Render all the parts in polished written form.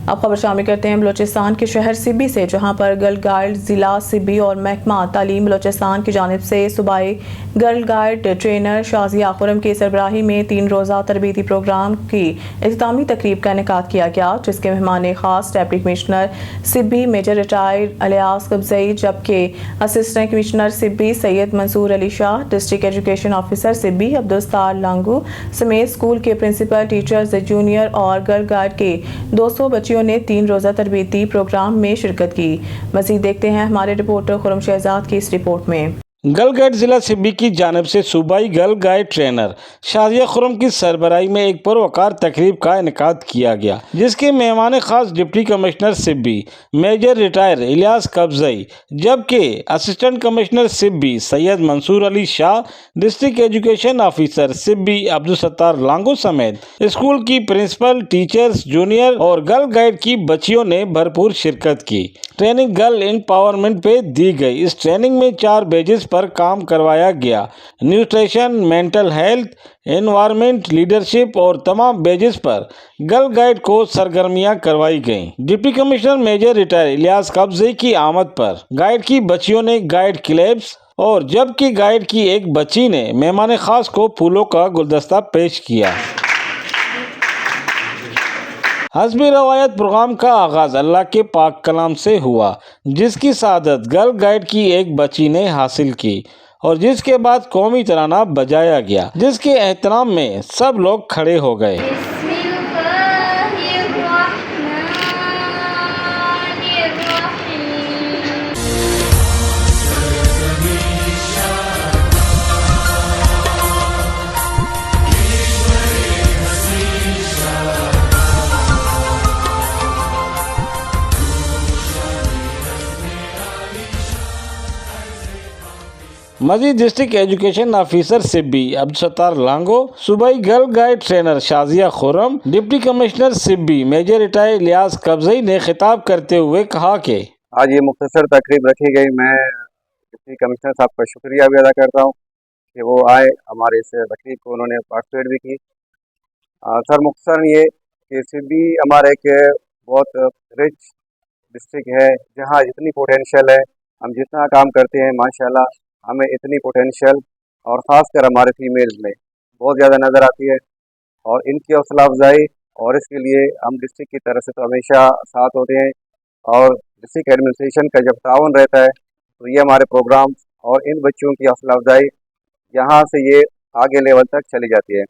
अब खबर शामिल करते हैं बलूचिस्तान के शहर सिब्बी से, जहां पर गर्ल गाइड ज़िला सिब्बी और महकमा तालीम बलूचिस्तान की जानिब से सूबाई girl guide trainer Shazia Khurram की सरबराही में 3 रोज़ा तरबीती प्रोग्राम की इख्तितामी तकरीब का इनेकाद किया गया, जिसके मेहमान खास deputy commissioner Sibi major retired Ilyas Kabzai, जबकि assistant commissioner Sibi Syed Mansoor Ali Shah, district education officer Sibi Abdulsattar Langu समेत स्कूल के प्रिंसिपल, टीचर्स, जूनियर और गर्ल गाइड के 200 बच्चियों ने 3 रोज़ा तरबीती प्रोग्राम में शिरकत की। मज़ीद देखते हैं हमारे रिपोर्टर खुरम शहजाद की इस रिपोर्ट में। गर्ल गाइड जिला सिब्बी की जानिब से सूबाई girl guide trainer Shazia Khurram की सरबराही में एक पुरवकार तकरीब का इनेकाद किया गया, जिसके मेहमान खास deputy commissioner Sibi major retire Ilyas Kabzai, जबकि assistant commissioner Sibi Syed Mansoor Ali Shah, district education officer Sibi Abdulsattar Lango समेत स्कूल की प्रिंसिपल, टीचर्स, जूनियर और गर्ल गाइड की बच्चियों ने भरपूर शिरकत की। ट्रेनिंग गर्ल एम्पावरमेंट पे दी गई। इस ट्रेनिंग में 4 बेजेस पर काम करवाया गया। Nutrition, mental health, environment, leadership और तमाम बेजेस पर गर्ल गाइड को सरगर्मियां करवाई गईं। Deputy commissioner major retire Ilyas Kabzai की आमद पर गाइड की बच्चियों ने गाइड क्लेब्स और जबकि गाइड की एक बच्ची ने मेहमान खास को फूलों का गुलदस्ता पेश किया। हस्बी रवायत प्रोग्राम का आगाज अल्लाह के पाक कलाम से हुआ, जिसकी सआदत गर्ल गाइड की एक बच्ची ने हासिल की और जिसके बाद कौमी तराना बजाया गया, जिसके एहतराम में सब लोग खड़े हो गए। मजीद district education officer Sibi Abdulsattar Lango, सूबाई girl guide trainer Shazia Khurram, deputy commissioner Sibi major retire Ilyas Kabzai ने खिताब करते हुए कहा कि आज ये मुख्तसर तकरीब रखी गई। मैं डिप्टी कमिश्नर साहब का शुक्रिया भी अदा करता हूँ कि वो आए, हमारे इस तकरीब को उन्होंने पार्टिसिपेट भी की। सर मुख्तसर ये कि सिब्बी हमारा एक बहुत रिच डिस्ट्रिक्ट है, जहाँ जितनी पोटेंशियल है, हम जितना काम करते हैं माशाल्लाह हमें इतनी पोटेंशियल और ख़ासकर हमारे फीमेल्स में बहुत ज़्यादा नज़र आती है और इनकी हौसला अफजाई और इसके लिए हम डिस्ट्रिक्ट की तरफ से तो हमेशा साथ होते हैं और डिस्ट्रिक्ट एडमिनिस्ट्रेशन का जब ताउन रहता है तो ये हमारे प्रोग्राम और इन बच्चों की हौसला अफजाई यहाँ से ये आगे लेवल तक चली जाती है।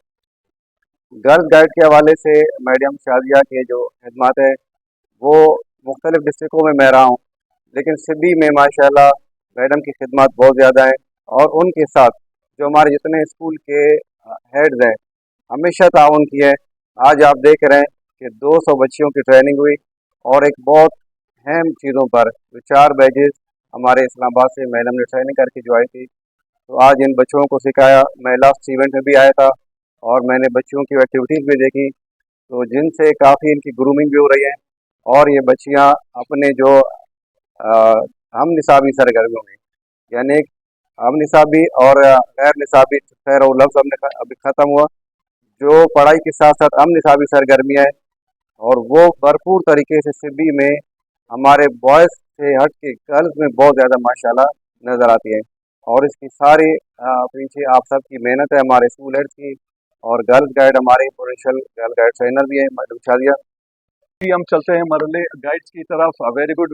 गर्ल्स गाइड के हवाले से मैडम शाज़िया के जो खिदमत है वो मुख्तलिफ़ डिस्ट्रिक्टों में मैं रहा हूँ, लेकिन सिब्बी में माशाल्लाह मैडम की खिदमत बहुत ज़्यादा है और उनके साथ जो हमारे जितने स्कूल के हेड्स हैं हमेशा ताउन की है। आज आप देख रहे हैं कि 200 बच्चियों की ट्रेनिंग हुई और एक बहुत अहम चीज़ों पर जो 4 बैचेस हमारे इस्लामाबाद से मैडम ने ट्रेनिंग करके जो आई थी, तो आज इन बच्चों को सिखाया। मैं लास्ट इवेंट में भी आया था और मैंने बच्चियों की एक्टिविटीज़ भी देखी, तो जिनसे काफ़ी इनकी ग्रूमिंग भी हो रही है और ये बच्चियाँ अपने जो हम निसाबी सरगर्मियों में, यानी हम निसाबी और गैर निसाबी, खैर वो लफ्ज़ हमने अभी ख़त्म हुआ, जो पढ़ाई के साथ साथ हम निसाबी सरगर्मियाँ हैं और वो भरपूर तरीके से सिब्बी में हमारे बॉयज़ से हट के गर्ल्स में बहुत ज़्यादा माशाल्लाह नज़र आती है और इसकी सारी पीछे आप सब की मेहनत है, हमारे स्कूल हेड्स की और गर्ल्स गाइड हमारे पोटेंशियल गर्ल गाइड ट्रेनर भी है मैडम शाज़िया। हम चलते हैं मरले गाइड्स की तरफ। Very good,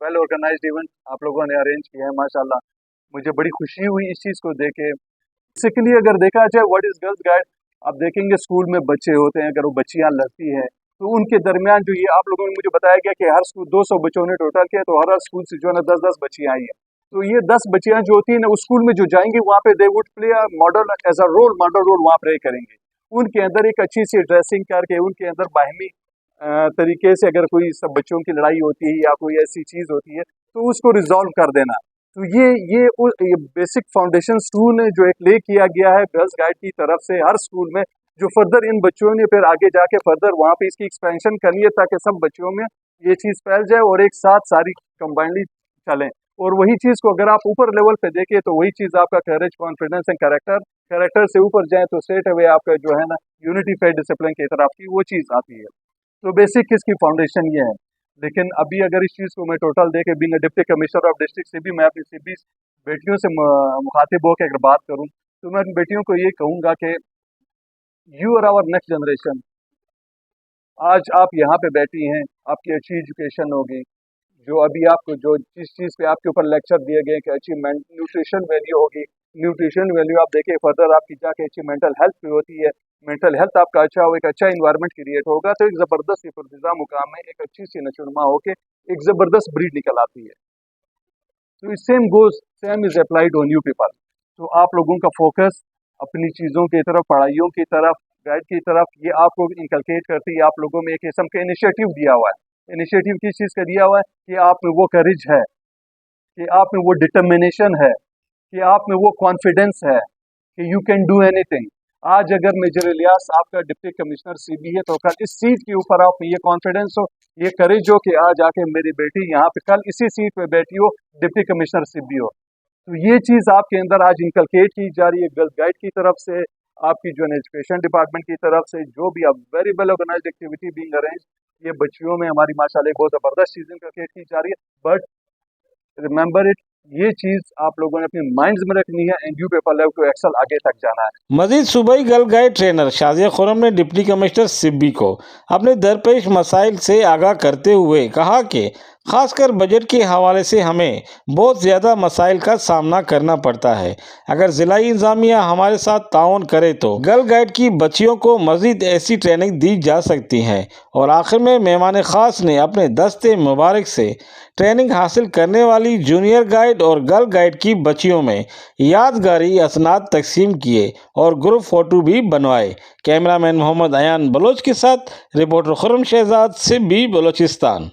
well organised event आप लोगों ने अरेंज किया है माशाल्लाह। मुझे बड़ी खुशी हुई इस चीज़ को देखे। बेसिकली अगर देखा जाए व्हाट इज़ गर्ल्स गाइड, आप देखेंगे स्कूल में बच्चे होते हैं, अगर वो बच्चियां लड़ती हैं तो उनके दरमियान जो ये आप लोगों ने मुझे बताया गया कि हर स्कूल 200 बच्चों ने टोटल किया, तो हर स्कूल से जो है ना 10-10 बच्चियाँ आई हैं। तो ये 10 बच्चियाँ जो होती हैं ना उस स्कूल में जो जाएंगी वहाँ पे they would play a model as a role model role वहाँ प्ले करेंगे। उनके अंदर एक अच्छी सी ड्रेसिंग करके, उनके अंदर बाहमी तरीके से अगर कोई सब बच्चों की लड़ाई होती है या कोई ऐसी चीज़ होती है तो उसको रिजॉल्व कर देना। तो ये बेसिक फाउंडेशन स्टोन जो एक ले किया गया है गर्ल्स गाइड की तरफ से हर स्कूल में, जो फर्दर इन बच्चों ने फिर आगे जाके फर्दर वहाँ पे इसकी एक्सपेंशन करनी है ताकि सब बच्चों में ये चीज़ फैल जाए और एक साथ सारी कंबाइनली चलें। और वही चीज़ को अगर आप ऊपर लेवल पे देखें तो वही चीज़ आपका करेज, कॉन्फिडेंस एंड कैरेक्टर से ऊपर जाए तो स्ट्रेट अवे आपका जो है ना यूनिटी फेड डिसिप्लिन की तरफ की वो चीज़ आती है। तो बेसिक इसकी फाउंडेशन ये है। लेकिन अभी अगर इस चीज़ को मैं टोटल देखे, being a deputy commissioner of district Sibi, मैं अपनी सिबी बेटियों से मुखातिब होकर अगर बात करूं तो मैं अपनी बेटियों को ये कहूँगा कि you are our next generation. आज आप यहाँ पे बैठी हैं, आपकी अच्छी एजुकेशन होगी, जो अभी आपको जो जिस चीज़ पे आपके ऊपर लेक्चर दिए गए कि अचीवमेंट न्यूट्रिशन वैल्यू होगी, न्यूट्रिशन वैल्यू आप देखिए फर्दर आपकी जाके अच्छी मेंटल हेल्थ पे होती है। मेंटल हेल्थ आपका अच्छा हो, एक अच्छा इन्वायरमेंट क्रिएट होगा तो एक ज़बरदस्त फिजा मुकाम में एक अच्छी सी नशोनुमा होके एक ज़बरदस्त ब्रीड निकल आती है। तो इस same is applied on you people. तो आप लोगों का फोकस अपनी चीज़ों की तरफ, पढ़ाइयों की तरफ, गाइड की तरफ, ये आपको इंकलकेट करती है। आप लोगों में एक किस्म का इनिशिएटिव दिया हुआ है। इनिशिएटिव किस चीज़ का दिया हुआ है कि आप में वो करेज है, कि आप में वो डिटर्मिनेशन है, कि आप में वो कॉन्फिडेंस है कि यू कैन डू एनीथिंग। आज अगर मेजर इलियास आपका डिप्टी कमिश्नर सीबी है तो कल इस सीट के ऊपर आप में ये कॉन्फिडेंस हो, ये करेज हो कि आज आके मेरी बेटी यहाँ पे कल इसी सीट पे बैठी हो, डिप्टी कमिश्नर सीबी हो। तो ये चीज़ आपके अंदर आज इंकलकेट की जा रही है गर्ल गाइड की तरफ से, आपकी जो एजुकेशन डिपार्टमेंट की तरफ से, जो भी अब very well organised activity being arrange, ये बच्चियों में हमारी माशाल्लाह बहुत ज़बरदस्त चीज़ इंकलकेट की जा रही है। बट रिमेंबर इट, ये चीज़ आप लोगों ने अपने माइंड्स में रखनी है and you people have to excel, आगे तक जाना है। मजीद सूबाई girl guide trainer Shazia Khurram ने डिप्टी कमिश्नर सिब्बी को अपने दरपेश मसाइल से आगाह करते हुए कहा कि खासकर बजट के हवाले से हमें बहुत ज़्यादा मसाइल का सामना करना पड़ता है। अगर ज़िलाई इंतज़ामिया हमारे साथ ताउन करे तो गर्ल गाइड की बच्चियों को मज़ीद ऐसी ट्रेनिंग दी जा सकती है। और आखिर में मेहमान ख़ास ने अपने दस्ते मुबारक से ट्रेनिंग हासिल करने वाली जूनियर गाइड और गर्ल गाइड की बच्चियों में यादगारी असनाद तकसीम किए और ग्रुप फ़ोटो भी बनवाए। कैमरामैन मोहम्मद अयान बलोच के साथ रिपोर्टर खुर्रम शहजाद, सिब्बी, बलोचिस्तान।